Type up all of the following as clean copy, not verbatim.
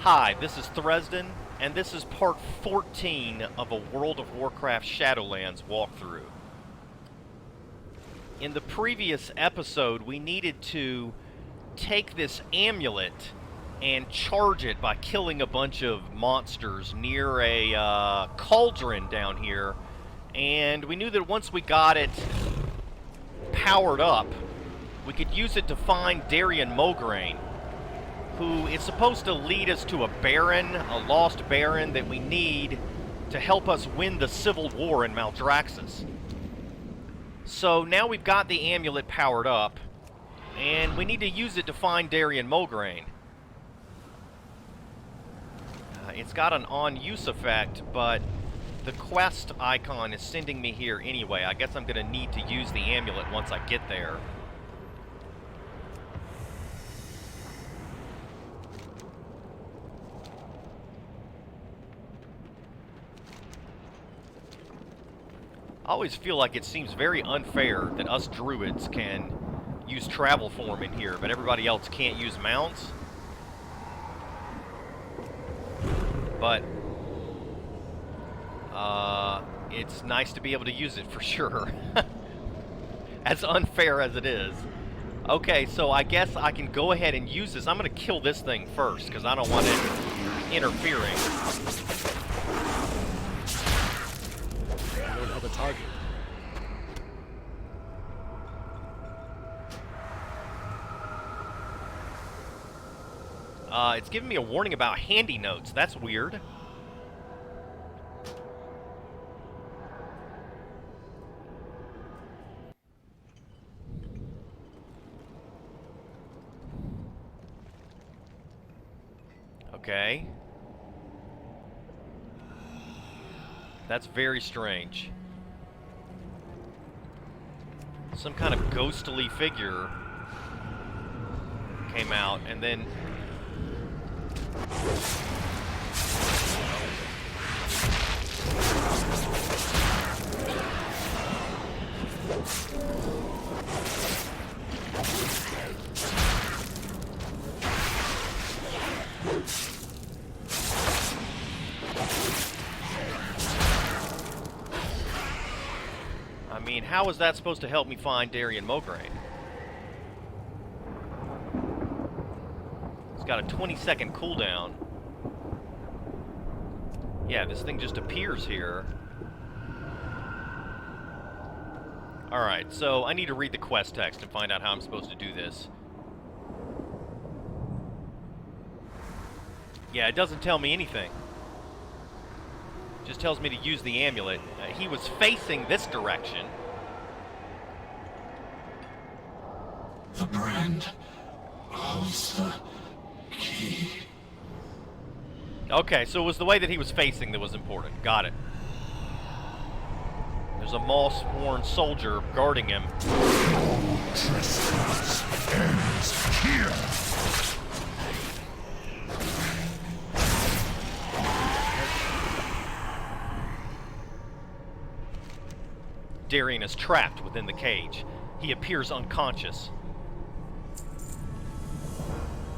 Hi, this is Thresden, and this is part 14 of a World of Warcraft Shadowlands walkthrough. In the previous episode, we needed to take this amulet and charge it by killing a bunch of monsters near a cauldron down here, and we knew that once we got it powered up, we could use it to find Darien Mograine, who is supposed to lead us to a baron, a lost baron that we need to help us win the civil war in Maldraxxus. So now we've got the amulet powered up, and we need to use it to find Darien Mograine. It's got an on-use effect, but the quest icon is sending me here anyway. I guess I'm going to need to use the amulet once I get there. I always feel like it seems very unfair that us druids can use travel form in here, but everybody else can't use mounts. But it's nice to be able to use it for sure. As unfair as it is. Okay, so I guess I can go ahead and use this. I'm going to kill this thing first, because I don't want it interfering. I don't have a target. It's giving me a warning about handy notes. That's weird. Okay. That's very strange. Some kind of ghostly figure came out, and then... I mean, how is that supposed to help me find Darien Mograine? It's got a 20-second cooldown. Yeah, this thing just appears here. Alright, so I need to read the quest text and find out how I'm supposed to do this. Yeah, it doesn't tell me anything. It just tells me to use the amulet. He was facing this direction. The brand holds the key. Okay, so it was the way that he was facing that was important. Got it. There's a Maw-sworn soldier guarding him. Your trespass ends here. Darien is trapped within the cage. He appears unconscious.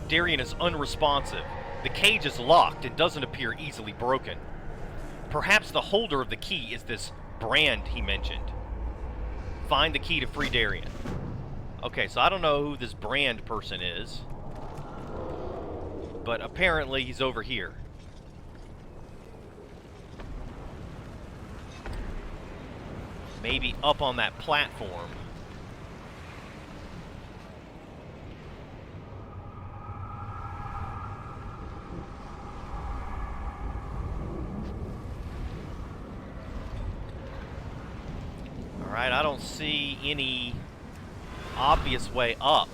Darien is unresponsive. The cage is locked and doesn't appear easily broken. Perhaps the holder of the key is this brand he mentioned. Find the key to free Darien. Okay, so I don't know who this brand person is, but apparently he's over here. Maybe up on that platform. Alright, I don't see any obvious way up.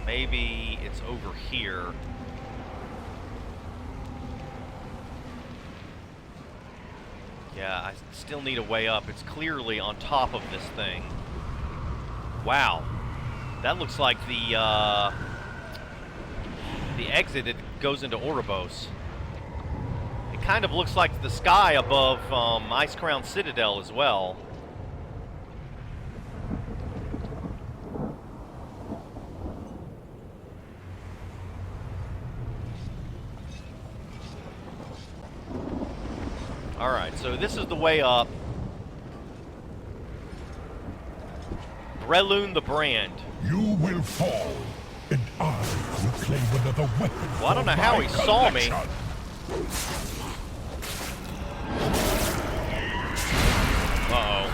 Maybe it's over here. Yeah, I still need a way up. It's clearly on top of this thing. Wow. That looks like the exit that goes into Oribos. It kind of looks like the sky above Icecrown Citadel as well. Alright, so this is the way up. Breloon the Brand. You will fall, and I will claim another weapon. Well, I don't know how he saw me. Uh-oh.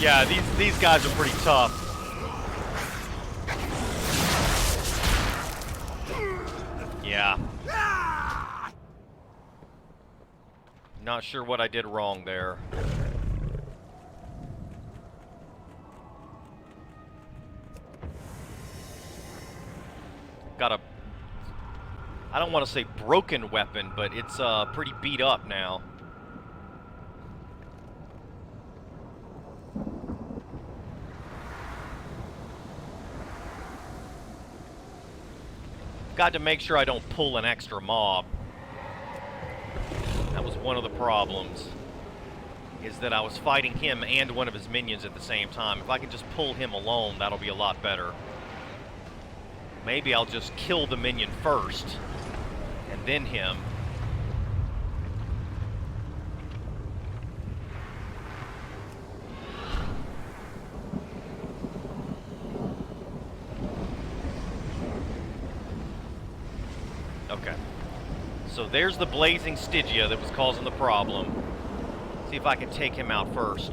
Yeah, these guys are pretty tough. Yeah. Not sure what I did wrong there. Got a... I don't want to say broken weapon, but it's pretty beat up now. Got to make sure I don't pull an extra mob. That was one of the problems, is that I was fighting him and one of his minions at the same time. If I can just pull him alone, that'll be a lot better. Maybe I'll just kill the minion first, and then him. Okay. So there's the blazing Stygia that was causing the problem. See if I can take him out first.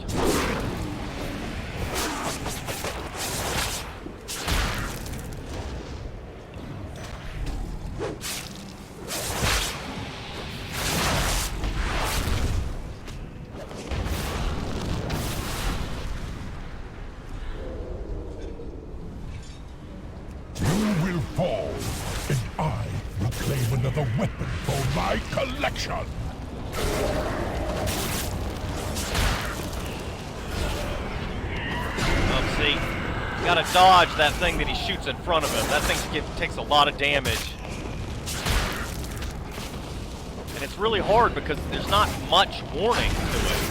You will fall, and I will claim another weapon for my collection. Oh, see? Gotta dodge that thing that he shoots in front of him. That thing takes a lot of damage. And it's really hard because there's not much warning to it.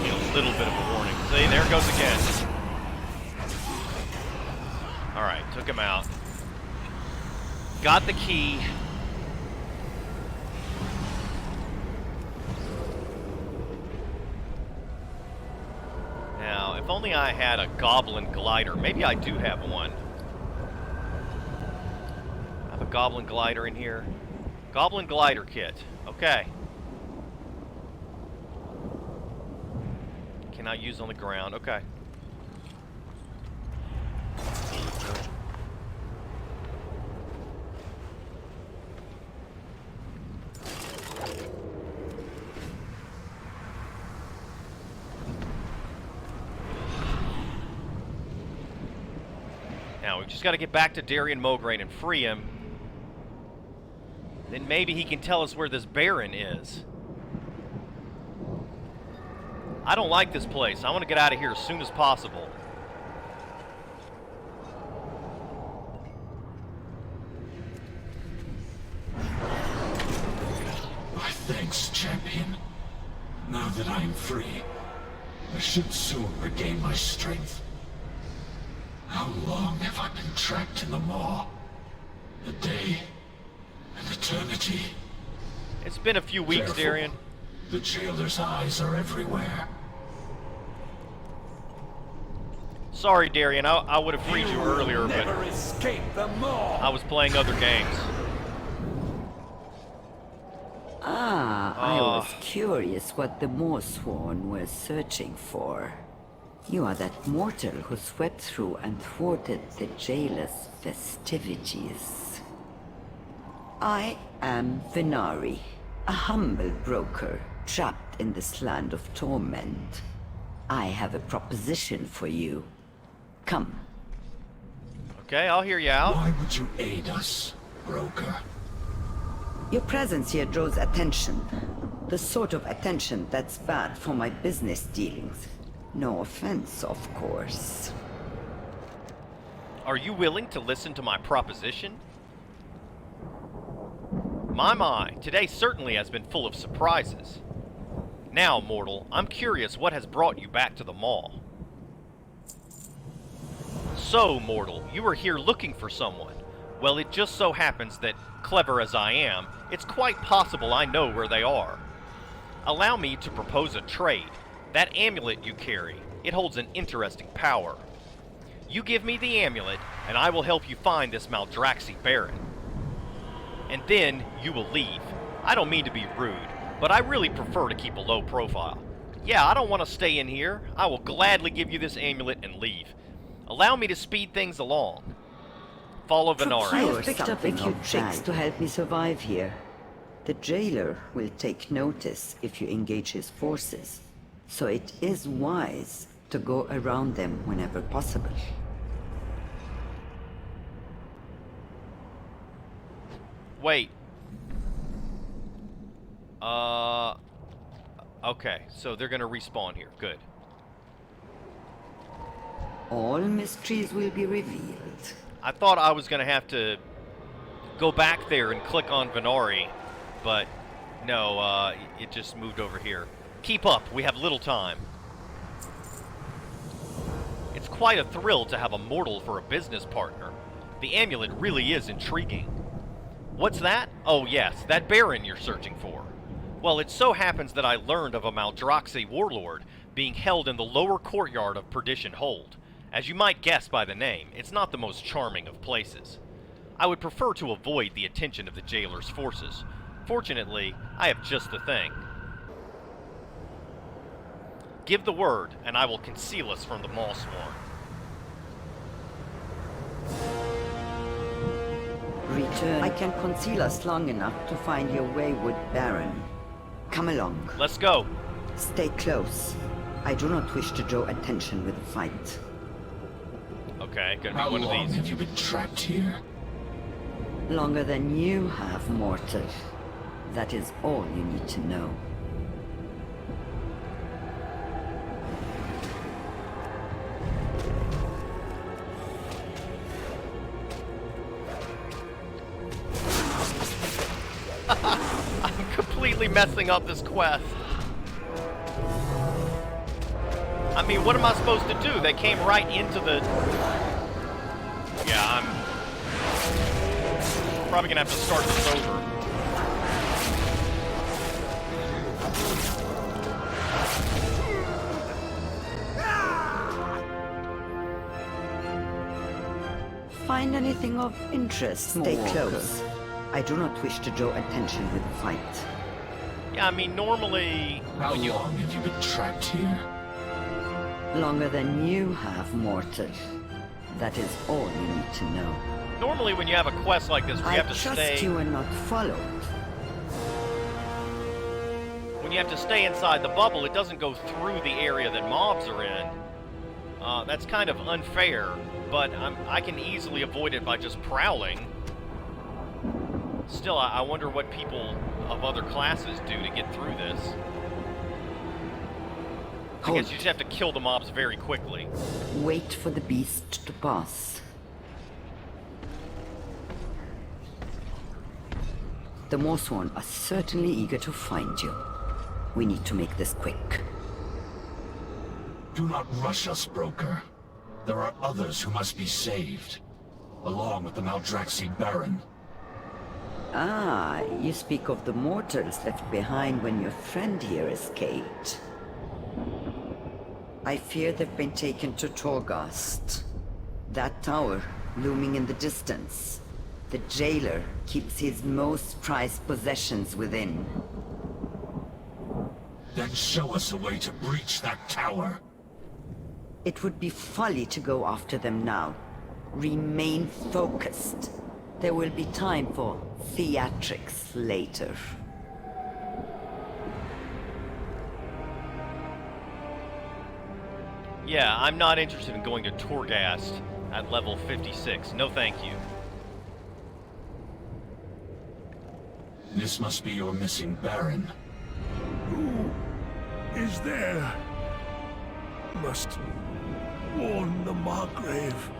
You know, a little bit of a warning. See, there it goes again. Alright, took him out. Got the key. Now, if only I had a goblin glider. Maybe I do have one. I have a goblin glider in here. Goblin glider kit. Okay. Cannot use on the ground. Okay. Now, we've just got to get back to Darien Mograine and free him. Then maybe he can tell us where this Baron is. I don't like this place. I want to get out of here as soon as possible. My thanks, champion. Now that I am free, I should soon regain my strength. How long have I been trapped in the maw? A day? An eternity? It's been a few weeks, Careful. Darien. The jailer's eyes are everywhere. Sorry, Darien. I would have freed you earlier, but Never escape the maw. I was playing other games. I was curious what the Moorsworn were searching for. You are that mortal who swept through and thwarted the jailer's festivities. I am Venari, a humble broker trapped in this land of torment. I have a proposition for you. Come. Okay, I'll hear you out. Why would you aid us, broker? Your presence here draws attention. The sort of attention that's bad for my business dealings. No offense, of course. Are you willing to listen to my proposition? My, today certainly has been full of surprises. Now, mortal, I'm curious what has brought you back to the Maw. So, mortal, you were here looking for someone. Well, it just so happens that, clever as I am, it's quite possible I know where they are. Allow me to propose a trade. That amulet you carry, it holds an interesting power. You give me the amulet, and I will help you find this Maldraxxus Baron. And then, you will leave. I don't mean to be rude, but I really prefer to keep a low profile. Yeah, I don't want to stay in here. I will gladly give you this amulet and leave. Allow me to speed things along. Follow I Venari. have picked up a few tricks to help me survive here. The jailer will take notice if you engage his forces, so it is wise to go around them whenever possible. Wait. Okay, so they're gonna respawn here. Good. All mysteries will be revealed. I thought I was gonna have to go back there and click on Venari, but no, it just moved over here. Keep up, we have little time. It's quite a thrill to have a mortal for a business partner. The amulet really is intriguing. What's that? Oh yes, that Baron you're searching for. Well, it so happens that I learned of a Maldraxxus warlord being held in the lower courtyard of Perdition Hold. As you might guess by the name, it's not the most charming of places. I would prefer to avoid the attention of the jailer's forces. Fortunately, I have just the thing. Give the word, and I will conceal us from the Maw Sworn. Return. I can conceal us long enough to find your wayward Baron. Come along. Let's go. Stay close. I do not wish to draw attention with a fight. Okay, gonna How be one long of these. have you been trapped here? Longer than you have, mortal. That is all you need to know. I'm completely messing up this quest. I mean, what am I supposed to do? They came right into the... Yeah, I'm probably gonna have to start this over. Find anything of interest, Stay close. I do not wish to draw attention with a fight. Yeah, I mean, normally... How long have you been trapped here? Longer than you have, mortal. That is all you need to know. Normally when you have a quest like this where you have to I trust stay... you are not followed. When you have to stay inside the bubble, it doesn't go through the area that mobs are in. That's kind of unfair, but I can easily avoid it by just prowling. Still, I wonder what people of other classes do to get through this. I guess you just have to kill the mobs very quickly. Wait for the beast to pass. The Maw Sworn are certainly eager to find you. We need to make this quick. Do not rush us, broker. There are others who must be saved, along with the Maldraxxus Baron. Ah, you speak of the mortals left behind when your friend here escaped. I fear they've been taken to Torghast. That tower, looming in the distance. The jailer keeps his most prized possessions within. Then show us a way to breach that tower. It would be folly to go after them now. Remain focused. There will be time for theatrics later. Yeah, I'm not interested in going to Torghast at level 56. No thank you. This must be your missing Baron. Who is there? Must warn the Margrave.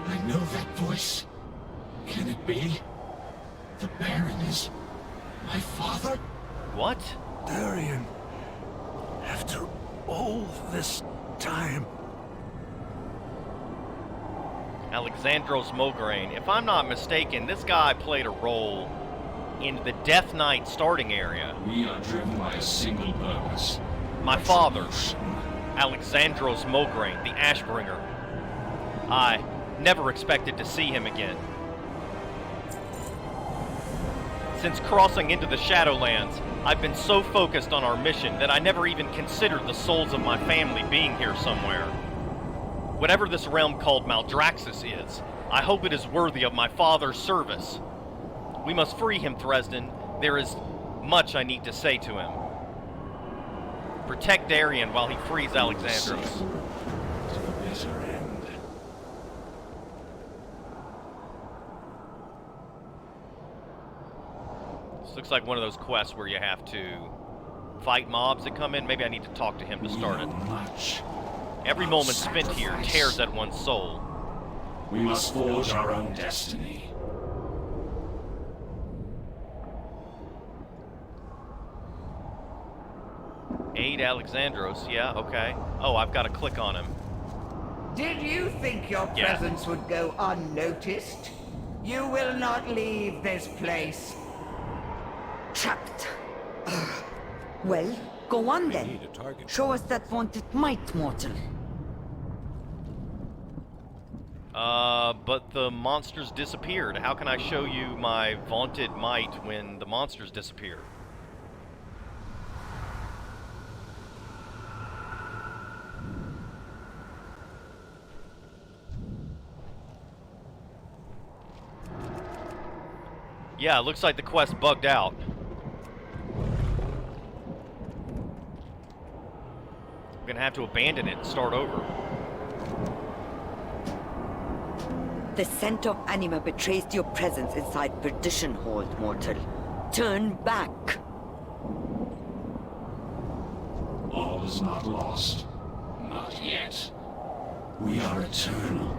I know that voice. Can it be? The Baron is my father? What? Darian, after all this time. Alexandros Mograine. If I'm not mistaken, this guy played a role in the Death Knight starting area. We are driven by a single purpose. My father, Alexandros Mograine, the Ashbringer. I never expected to see him again. Since crossing into the Shadowlands, I've been so focused on our mission that I never even considered the souls of my family being here somewhere. Whatever this realm called Maldraxxus is, I hope it is worthy of my father's service. We must free him, Thresden. There is much I need to say to him. Protect Darian while he frees Alexandros. To the bitter end. This looks like one of those quests where you have to fight mobs that come in. Maybe I need to talk to him to start it. Much. Every moment spent here tears at one's soul. We must forge our own destiny. Aid Alexandros, yeah, okay. Oh, I've got to click on him. Did you think your Yeah. presence would go unnoticed? You will not leave this place. Trapped. Well, go on then. Show us that wanted might, mortal. But the monsters disappeared. How can I show you my vaunted might when the monsters disappear? Yeah, it looks like the quest bugged out. I'm gonna have to abandon it and start over. The scent of anima betrays your presence inside Perdition Hold, mortal. Turn back. All is not lost. Not yet. We are eternal.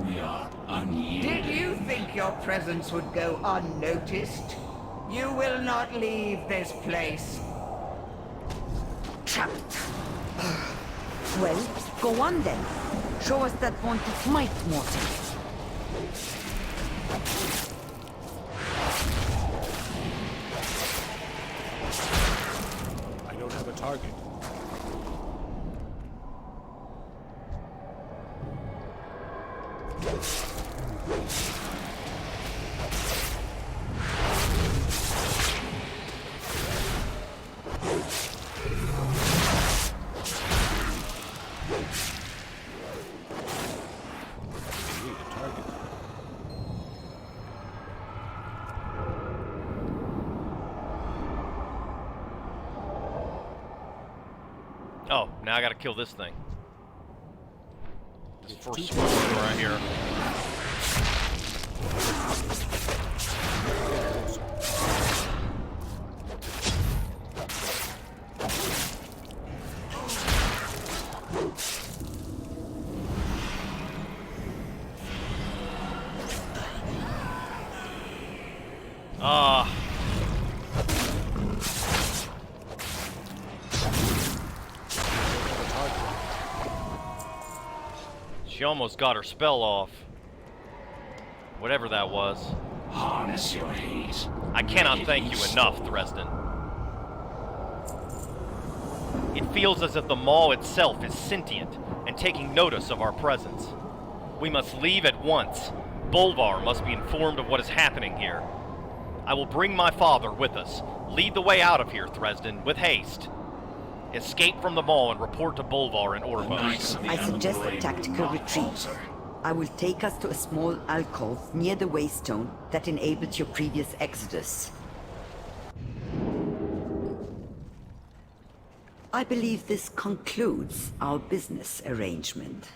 We are unyielding. Did you think your presence would go unnoticed? You will not leave this place. Trapped. Well, go on then. Show us that wanted might, mortal. I don't have a target. Oh, now I gotta kill this thing. This first one right here. She almost got her spell off. Whatever that was. Harness your hate. I cannot thank you enough, Thresden. It feels as if the Maw itself is sentient and taking notice of our presence. We must leave at once. Bolvar must be informed of what is happening here. I will bring my father with us. Lead the way out of here, Thresden, with haste. Escape from the Maw and report to Bolvar and Oribos. I suggest a tactical retreat. I will take us to a small alcove near the waystone that enabled your previous exodus. I believe this concludes our business arrangement.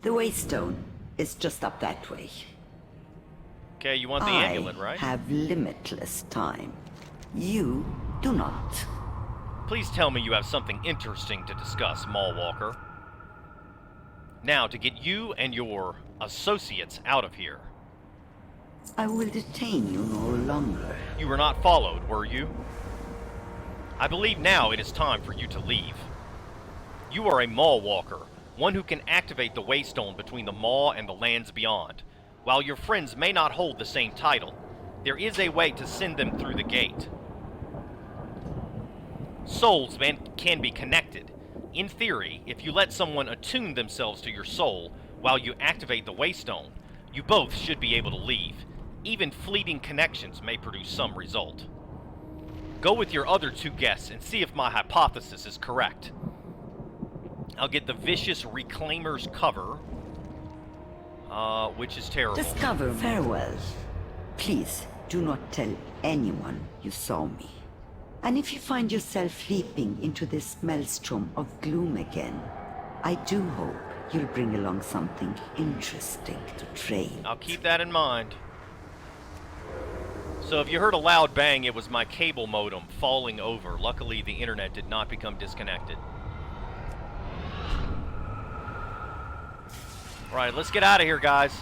The waystone is just up that way. Okay, you want the amulet, right? I have limitless time. You do not. Please tell me you have something interesting to discuss, Maw Walker. Now, to get you and your associates out of here. I will detain you no longer. You were not followed, were you? I believe now it is time for you to leave. You are a Maw Walker, one who can activate the Waystone between the Maw and the lands beyond. While your friends may not hold the same title, there is a way to send them through the gate. Souls can be connected. In theory, if you let someone attune themselves to your soul while you activate the Waystone, you both should be able to leave. Even fleeting connections may produce some result. Go with your other two guests and see if my hypothesis is correct. I'll get the Vicious Reclaimer's cover, which is terrible. Discover farewell. Please, do not tell anyone you saw me. And if you find yourself leaping into this maelstrom of gloom again, I do hope you'll bring along something interesting to trade. I'll keep that in mind. So if you heard a loud bang, it was my cable modem falling over. Luckily, the internet did not become disconnected. Alright, let's get out of here, guys.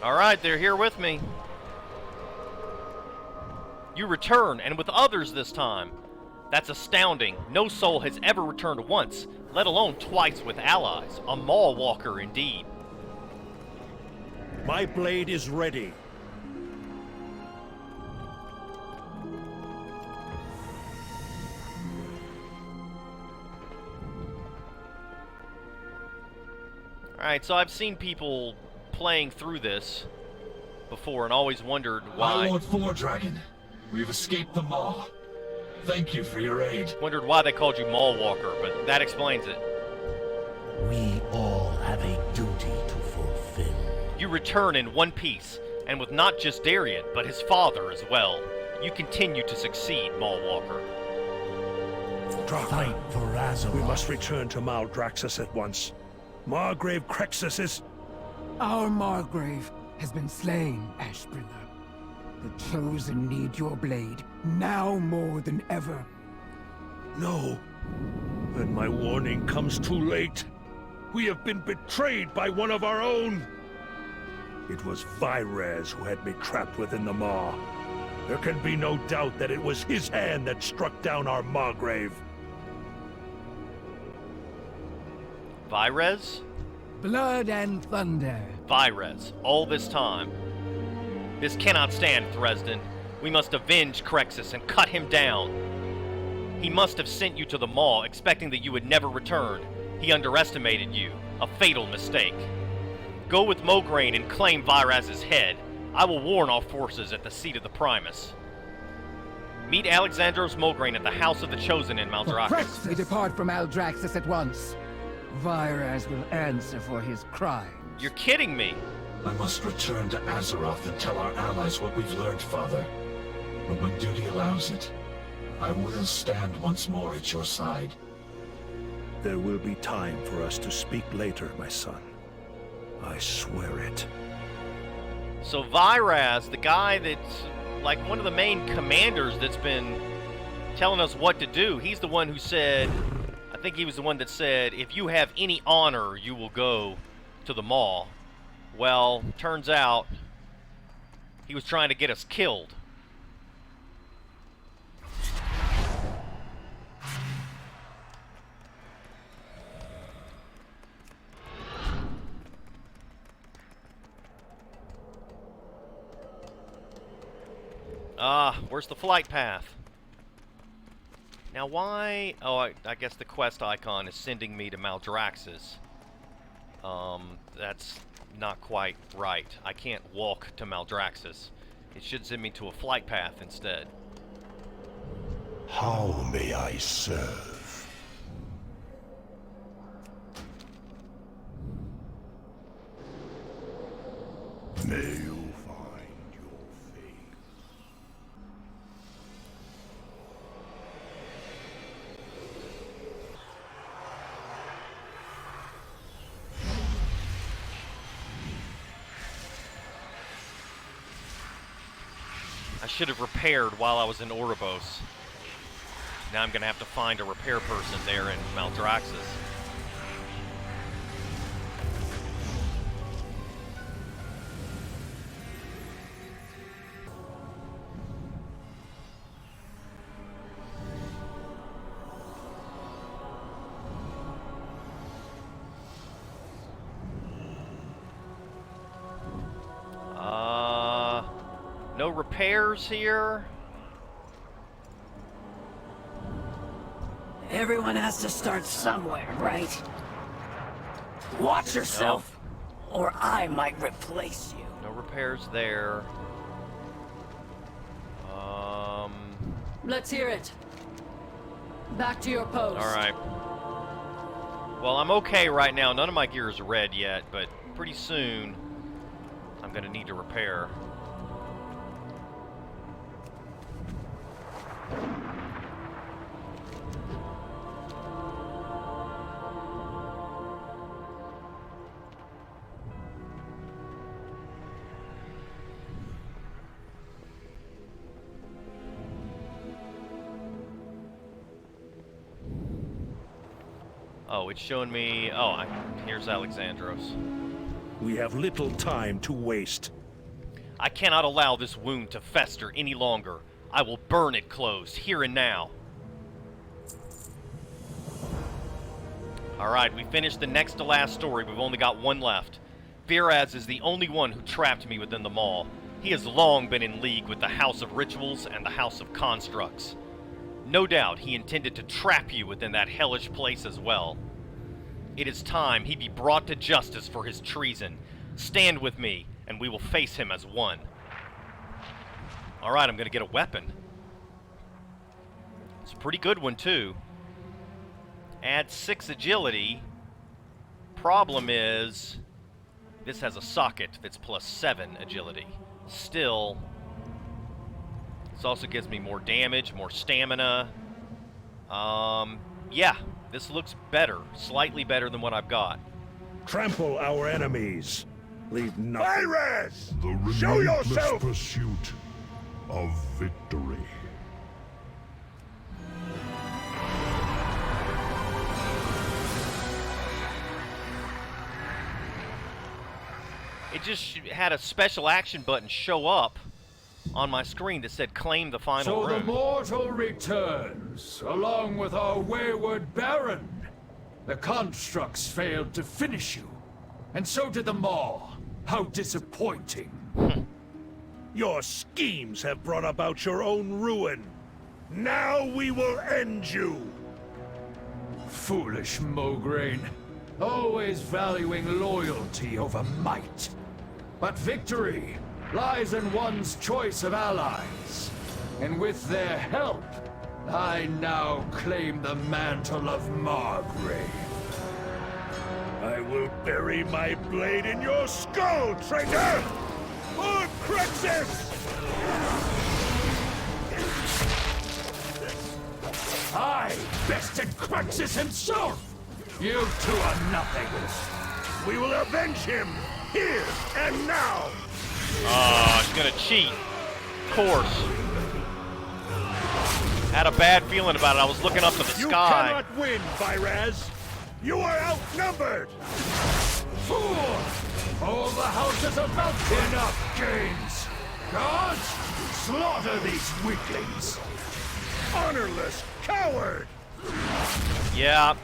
Alright, they're here with me. You return, and with others this time. That's astounding. No soul has ever returned once, let alone twice with allies. A Maw Walker indeed. My blade is ready. Alright, so I've seen people playing through this before and always wondered why. Highlord Foredragon, we've escaped the Maw. Thank you for your aid. Wondered why they called you Maw Walker, but that explains it. We all have a duty to fulfill. You return in one piece, and with not just Darien, but his father as well. You continue to succeed, Maw Walker. Fight for Azeroth. We must return to Maldraxxus at once. Margrave Crexus is... Our Margrave has been slain, Ashbringer. The Chosen need your blade, now more than ever. No. Then my warning comes too late. We have been betrayed by one of our own. It was Virez who had me trapped within the Maw. There can be no doubt that it was his hand that struck down our Margrave. Virez? Blood and thunder. Virez, all this time. This cannot stand, Thresden. We must avenge Crexus and cut him down. He must have sent you to the Maw, expecting that you would never return. He underestimated you. A fatal mistake. Go with Mograine and claim Virez's head. I will warn our forces at the Seat of the Primus. Meet Alexandros Mograine at the House of the Chosen in Maldraxxus. We depart from Maldraxxus at once. Virez will answer for his crime. You're kidding me. I must return to Azeroth and tell our allies what we've learned, Father. But when duty allows it, I will stand once more at your side. There will be time for us to speak later, my son. I swear it. So Virez, the guy that's like one of the main commanders that's been telling us what to do, he's the one who said, I think he was the one that said, if you have any honor, you will go to the Maw. Well, turns out he was trying to get us killed. Where's the flight path? Now why... Oh, I guess the quest icon is sending me to Maldraxxus. That's not quite right. I can't walk to Maldraxxus. It should send me to a flight path instead. How may I serve? May you find your fate. should have repaired while I was in Oribos. Now I'm going to have to find a repair person there in Maldraxxus. No repairs here. Everyone has to start somewhere, right? Watch yourself, or I might replace you. No repairs there. Let's hear it. Back to your post. All right. Well, I'm okay right now. None of my gear is red yet, but pretty soon I'm gonna need to repair. Oh, it's showing me... Oh, here's Alexandros. We have little time to waste. I cannot allow this wound to fester any longer. I will burn it closed, here and now. Alright, we finished the next to last story. We've only got one left. Viraz is the only one who trapped me within the Maw. He has long been in league with the House of Rituals and the House of Constructs. No doubt he intended to trap you within that hellish place as well. It is time he be brought to justice for his treason. Stand with me, and we will face him as one. Alright, I'm gonna get a weapon. It's a pretty good one, too. Add 6 agility. Problem is, this has a socket that's plus 7 agility. Still, this also gives me more damage, more stamina. Yeah, this looks better. Slightly better than what I've got. Trample our enemies. Leave nothing. Virus! The Show relentless yourself! Pursuit of victory. It just had a special action button show up on my screen that said claim the final So room. the mortal returns, along with our wayward Baron. The constructs failed to finish you, and so did the Maw. How disappointing. Your schemes have brought about your own ruin. Now we will end you. Foolish Mograine, always valuing loyalty over might. But victory lies in one's choice of allies. And with their help, I now claim the mantle of Margrave. I will bury my blade in your skull, traitor! For Crixus! I bested Crixus himself! You two are nothing. We will avenge him, here and now! He's gonna cheat. Of course. Had a bad feeling about it. I was looking up to the You sky. cannot win, Viraz! You are outnumbered! Fool! All the houses of Maldraxxus. Enough games! Guards, slaughter these weaklings! Honorless coward! Yeah.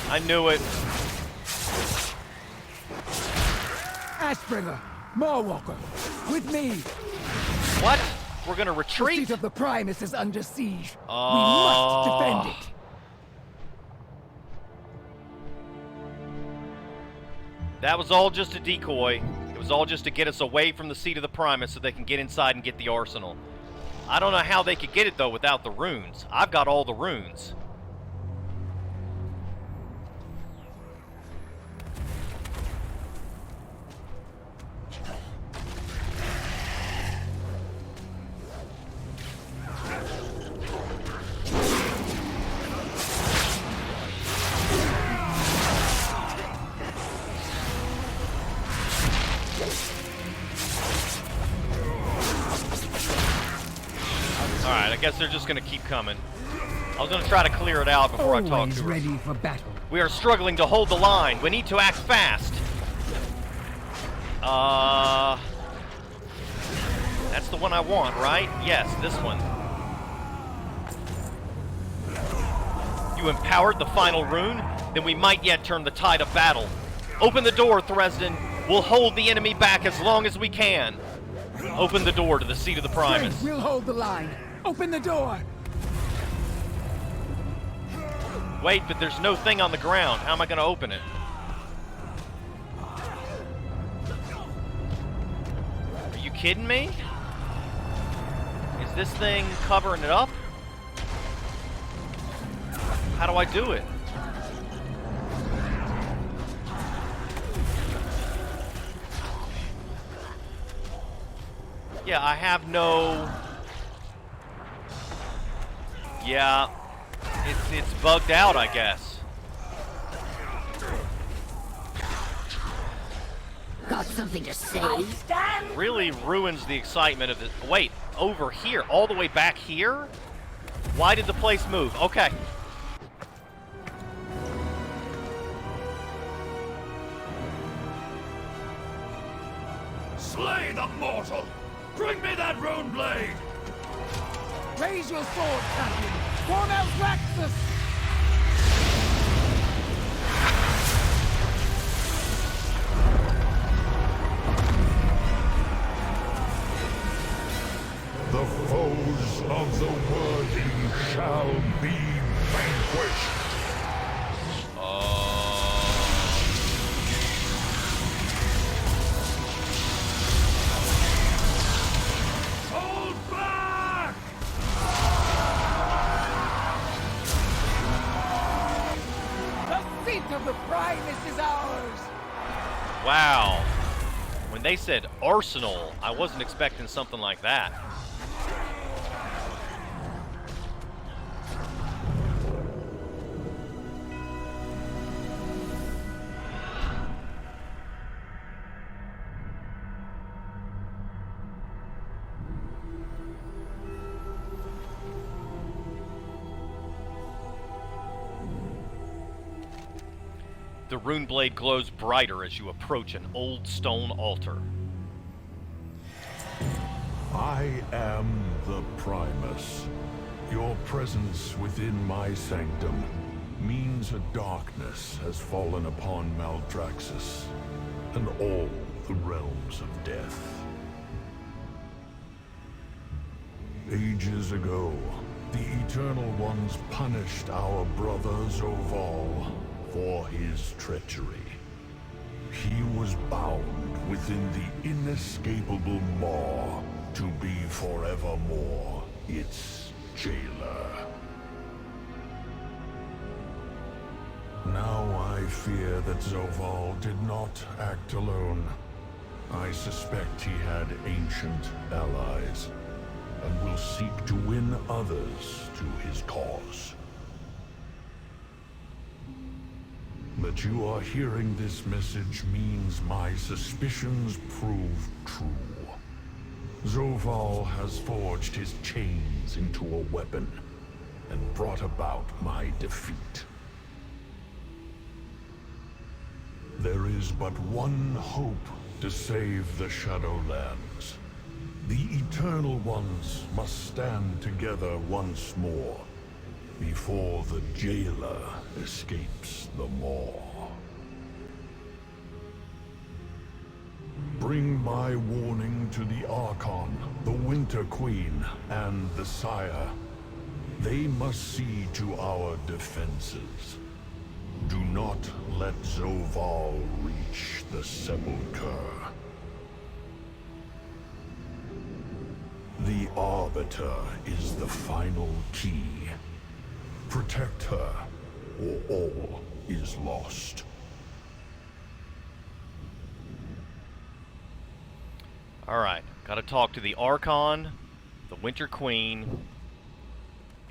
I knew it. Ashbringer, Maw Walker, with me. What? We're gonna The retreat? Seat of the Primus is under siege. We Oh. must defend it. That was all just a decoy. It was all just to get us away from the Seat of the Primus so they can get inside and get the arsenal. I don't know how they could get it, though, without the runes. I've got all the runes. guess they're just gonna keep coming. I was gonna try to clear it out before I talk Always to her. ready for battle. We are struggling to hold the line. We need to act fast. That's the one I want, right? Yes, this one. You empowered the final rune? Then we might yet turn the tide of battle. Open the door, Thresden. We'll hold the enemy back as long as we can. Open the door to the Seat of the Primus. Great, we'll hold the line. Open the door. Wait, but there's no thing on the ground. How am I going to open it? Are you kidding me? Is this thing covering it up? How do I do it? Yeah, I have no... Yeah, it's bugged out, I guess. Got something to say? Really ruins the excitement of it. Wait, over here, all the way back here? Why did the place move? Okay. Slay the mortal! Bring me that rune blade! Raise your sword, champion. For Maldraxxus! The foes of the worthy shall be vanquished. Hold back! The Seat of the Primus is ours! Wow. When they said arsenal, I wasn't expecting something like that. The rune blade glows brighter as you approach an old stone altar. I am the Primus. Your presence within my sanctum means a darkness has fallen upon Maldraxxus and all the realms of death. Ages ago, the Eternal Ones punished our brother Zoval for his treachery. He was bound within the inescapable Maw to be forevermore its jailer. Now I fear that Zoval did not act alone. I suspect he had ancient allies, and will seek to win others to his cause. That you are hearing this message means my suspicions prove true. Zoval has forged his chains into a weapon and brought about my defeat. There is but one hope to save the Shadowlands. The Eternal Ones must stand together once more before the jailer escapes the Maw. Bring my warning to the Archon, the Winter Queen, and the Sire. They must see to our defenses. Do not let Zoval reach the Sepulchre. The Arbiter is the final key. Protect her, or all is lost. Alright, gotta talk to the Archon, the Winter Queen,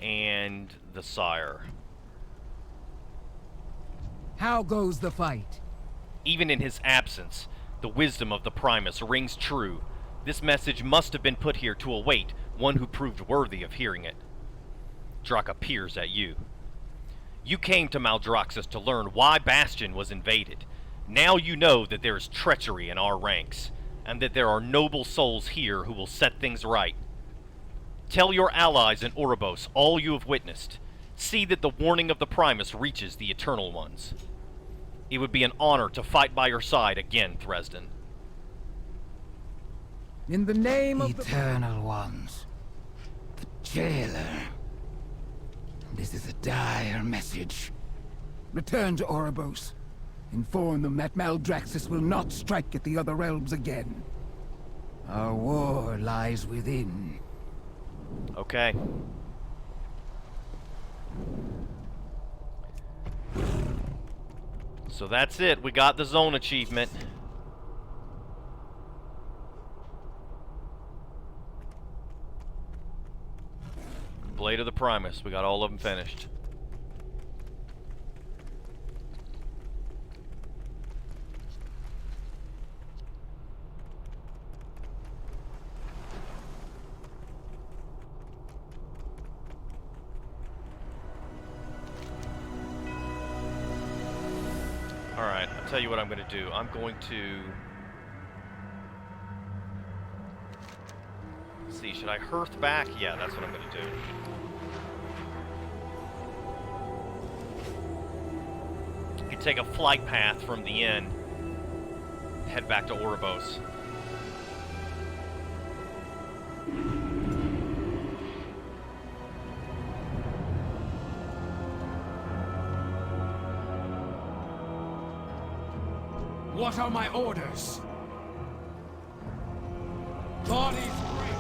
and the Sire. How goes the fight? Even in his absence, the wisdom of the Primus rings true. This message must have been put here to await one who proved worthy of hearing it. Draka peers at you. You came to Maldraxxus to learn why Bastion was invaded. Now you know that there is treachery in our ranks, and that there are noble souls here who will set things right. Tell your allies in Oribos all you have witnessed. See that the warning of the Primus reaches the Eternal Ones. It would be an honor to fight by your side again, Thresden. In the name of Eternal Ones. The Jailer. This is a dire message. Return to Oribos. Inform them that Maldraxxus will not strike at the other realms again. Our war lies within. Okay. So that's it. We got the zone achievement. Blade of the Primus. We got all of them finished. Alright, I'll tell you what I'm going to do. I'm going to... see, should I hearth back? Yeah, that's what I'm going to do. You can take a flight path from the inn. Head back to Oribos. What are my orders? Bodies break.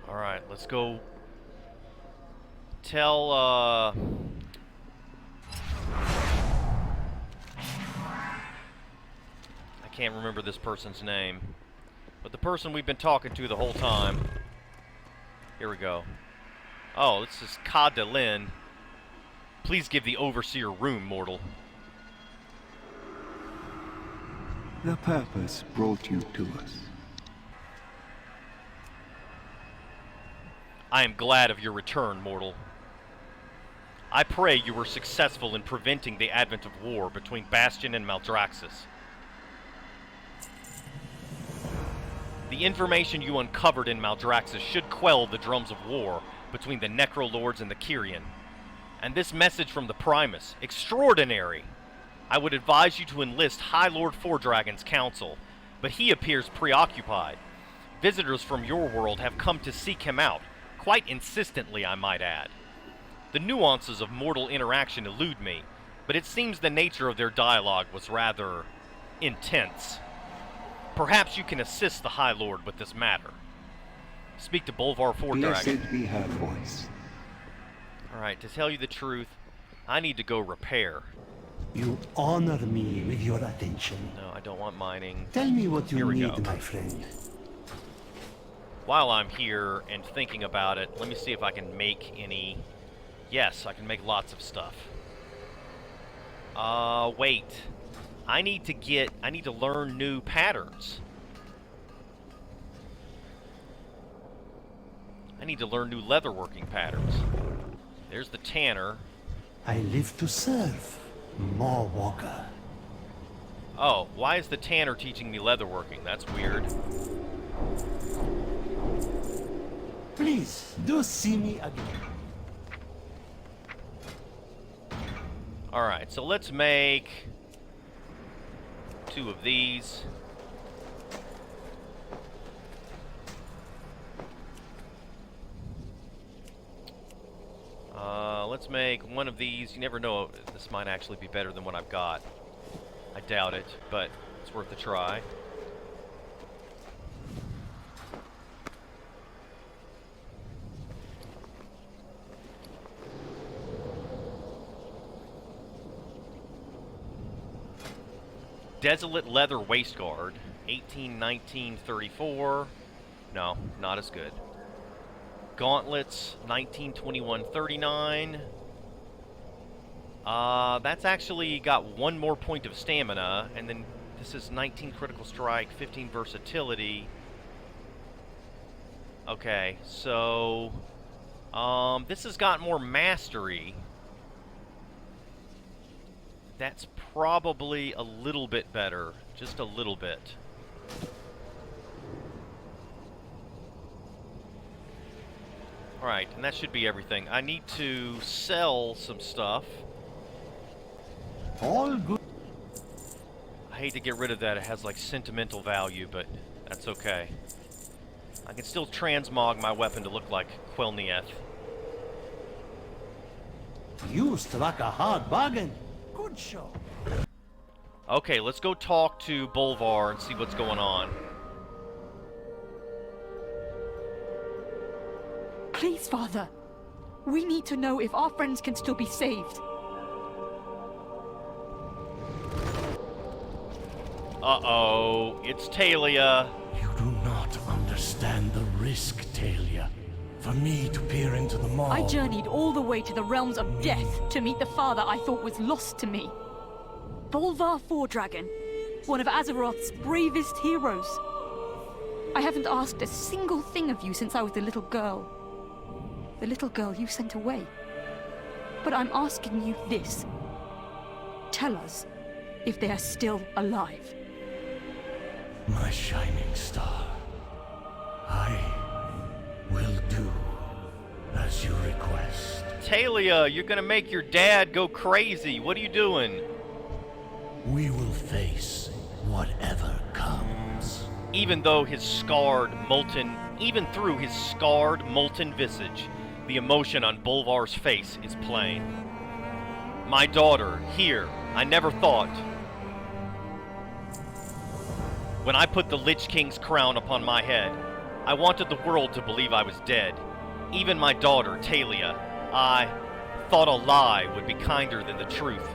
Alright, let's go tell, I can't remember this person's name, but the person we've been talking to the whole time. Here we go. Oh, this is Ka-de-Lin. Please give the Overseer room, mortal. The purpose brought you to us. I am glad of your return, mortal. I pray you were successful in preventing the advent of war between Bastion and Maldraxxus. The information you uncovered in Maldraxxus should quell the drums of war between the Necrolords and the Kyrian. And this message from the Primus, extraordinary! I would advise you to enlist Highlord Fordragon's counsel, but he appears preoccupied. Visitors from your world have come to seek him out, quite insistently, I might add. The nuances of mortal interaction elude me, but it seems the nature of their dialogue was rather intense. Perhaps you can assist the High Lord with this matter. Speak to Bolvar Fordragon. Blessed be her voice. Alright, to tell you the truth, I need to go repair. You honor me with your attention. No, I don't want mining. Tell me what you Here we need, go. my friend. while I'm here and thinking about it, let me see if I can make any... Yes, I can make lots of stuff. Wait. I need to learn new patterns. I need to learn new leatherworking patterns. There's the tanner. I live to serve, Maw Walker. Oh, why is the tanner teaching me leatherworking? That's weird. Please, do see me again. Alright, so let's make 2 of these. Let's make 1 of these. You never know, this might actually be better than what I've got. I doubt it, but it's worth a try. Desolate Leather Waistguard, 1819-34. No, not as good. Gauntlets, 1921-39. That's actually got 1 more point of stamina, and then this is 19 critical strike, 15 versatility. Okay, so this has got more mastery. That's probably a little bit better, just a little bit. Alright, and that should be everything. I need to sell some stuff. All good. I hate to get rid of that. It has like sentimental value, but that's okay. I can still transmog my weapon to look like Quelnieth. You struck a hard bargain. Good show. Okay, let's go talk to Bolvar and see what's going on. Please, Father. We need to know if our friends can still be saved. Uh-oh, it's Talia. You do not understand the risk, Talia. For me to peer into the maw... I journeyed all the way to the realms of death to meet the father I thought was lost to me. Bolvar Foredragon, one of Azeroth's bravest heroes. I haven't asked a single thing of you since I was a little girl. The little girl you sent away. But I'm asking you this. Tell us if they are still alive. My shining star. I will do as you request. Talia, you're gonna make your dad go crazy. What are you doing? We will face whatever comes. Even through his scarred, molten visage, the emotion on Bolvar's face is plain. My daughter, here, I never thought. When I put the Lich King's crown upon my head, I wanted the world to believe I was dead. Even my daughter, Talia, I thought a lie would be kinder than the truth.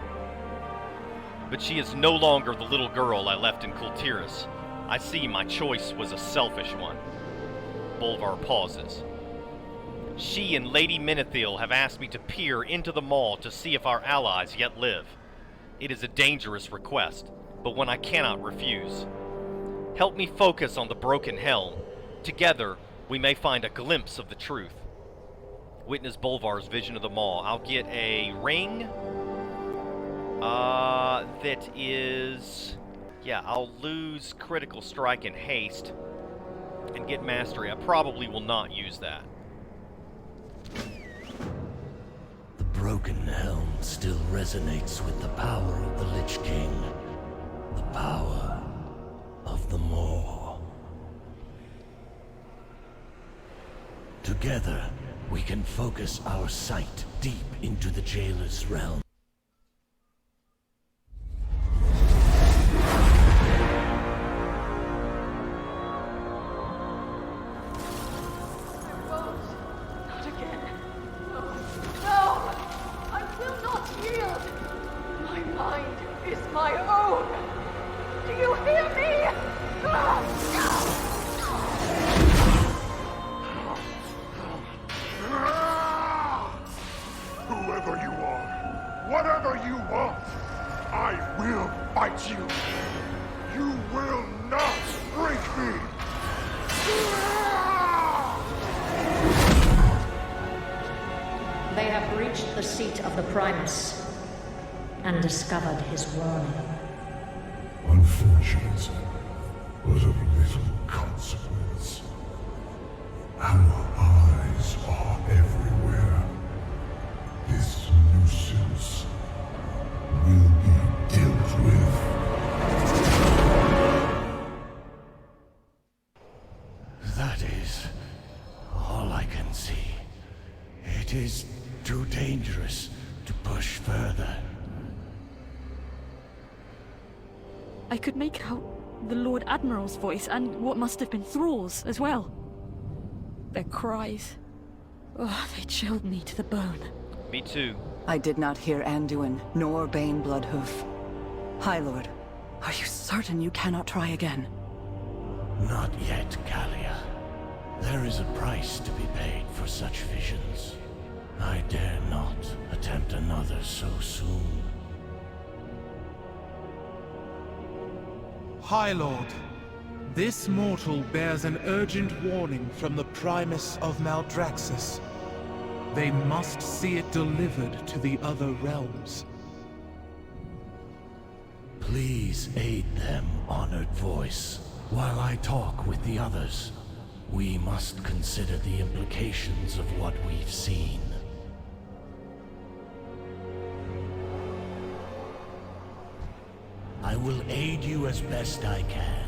But she is no longer the little girl I left in Kultiris. I see my choice was a selfish one. Bolvar pauses. She and Lady Menethil have asked me to peer into the maw to see if our allies yet live. It is a dangerous request, but one I cannot refuse. Help me focus on the broken helm. Together, we may find a glimpse of the truth. Witness Bolvar's vision of the maw. I'll get a ring. That is... Yeah, I'll lose critical strike and haste and get mastery. I probably will not use that. The broken helm still resonates with the power of the Lich King. The power of the maw. Together, we can focus our sight deep into the Jailer's realm. you want. I will fight you. You will not break me. They have reached the Seat of the Primus and discovered his warning. Unfortunate, but of little consequence. Our eyes are everywhere. This nuisance will be dealt with. That is all I can see. It is too dangerous to push further. I could make out the Lord Admiral's voice and what must have been Thrall's as well. Their cries. Oh, they chilled me to the bone. Me too. I did not hear Anduin, nor Bane Bloodhoof. Highlord, are you certain you cannot try again? Not yet, Kalia. There is a price to be paid for such visions. I dare not attempt another so soon. Highlord, this mortal bears an urgent warning from the Primus of Maldraxxus. They must see it delivered to the other realms. Please aid them, honored voice, while I talk with the others. We must consider the implications of what we've seen. I will aid you as best I can.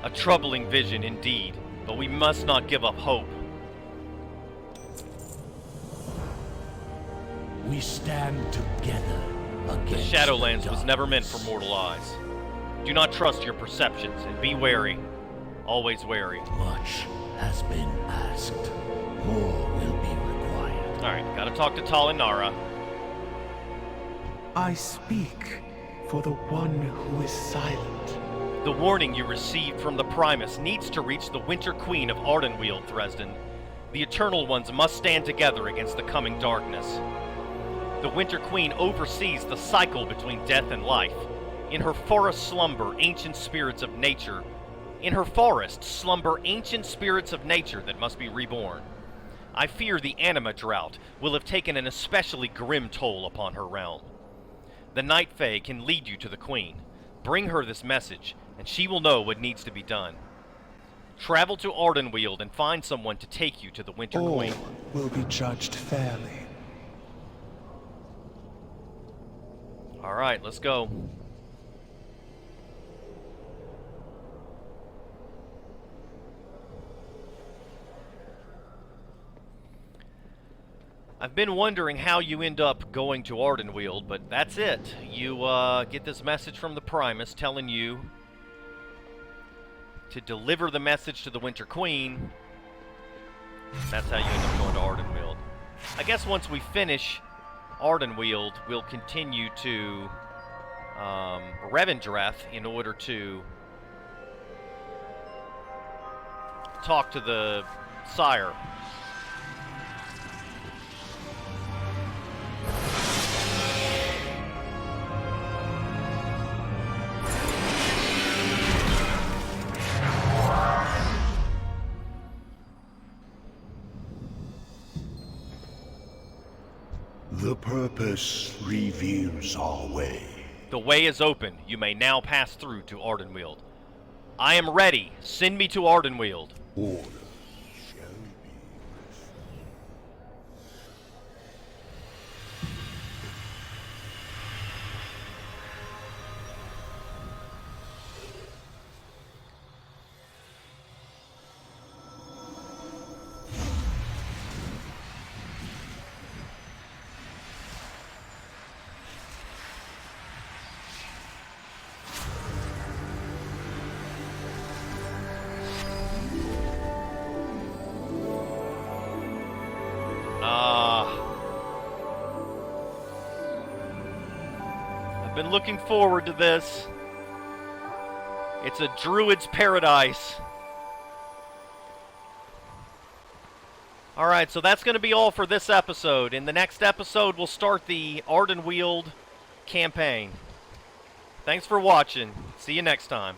A troubling vision indeed, but we must not give up hope. We stand together against The Shadowlands the was never meant for mortal eyes. Do not trust your perceptions, and be wary. Always wary. Much has been asked. More will be required. Alright, gotta talk to Talinara. I speak for the one who is silent. The warning you received from the Primus needs to reach the Winter Queen of Ardenweald, Dresden. The Eternal Ones must stand together against the coming darkness. The Winter Queen oversees the cycle between death and life. In her forest slumber ancient spirits of nature. In her forest slumber ancient spirits of nature that must be reborn. I fear the anima drought will have taken an especially grim toll upon her realm. The Night Fae can lead you to the Queen. Bring her this message, and she will know what needs to be done. Travel to Ardenweald and find someone to take you to the Winter Queen. All will be judged fairly. Alright, let's go. I've been wondering how you end up going to Ardenweald, but that's it. You get this message from the Primus telling you to deliver the message to the Winter Queen. That's how you end up going to Ardenweald. I guess once we finish Ardenweald, we'll continue to Revendreth in order to talk to the Sire. The purpose reveals our way. The way is open. You may now pass through to Ardenweald. I am ready. Send me to Ardenweald. Order. I've been looking forward to this. It's a druid's paradise. Alright, so that's going to be all for this episode. In the next episode, we'll start the Ardenweald campaign. Thanks for watching. See you next time.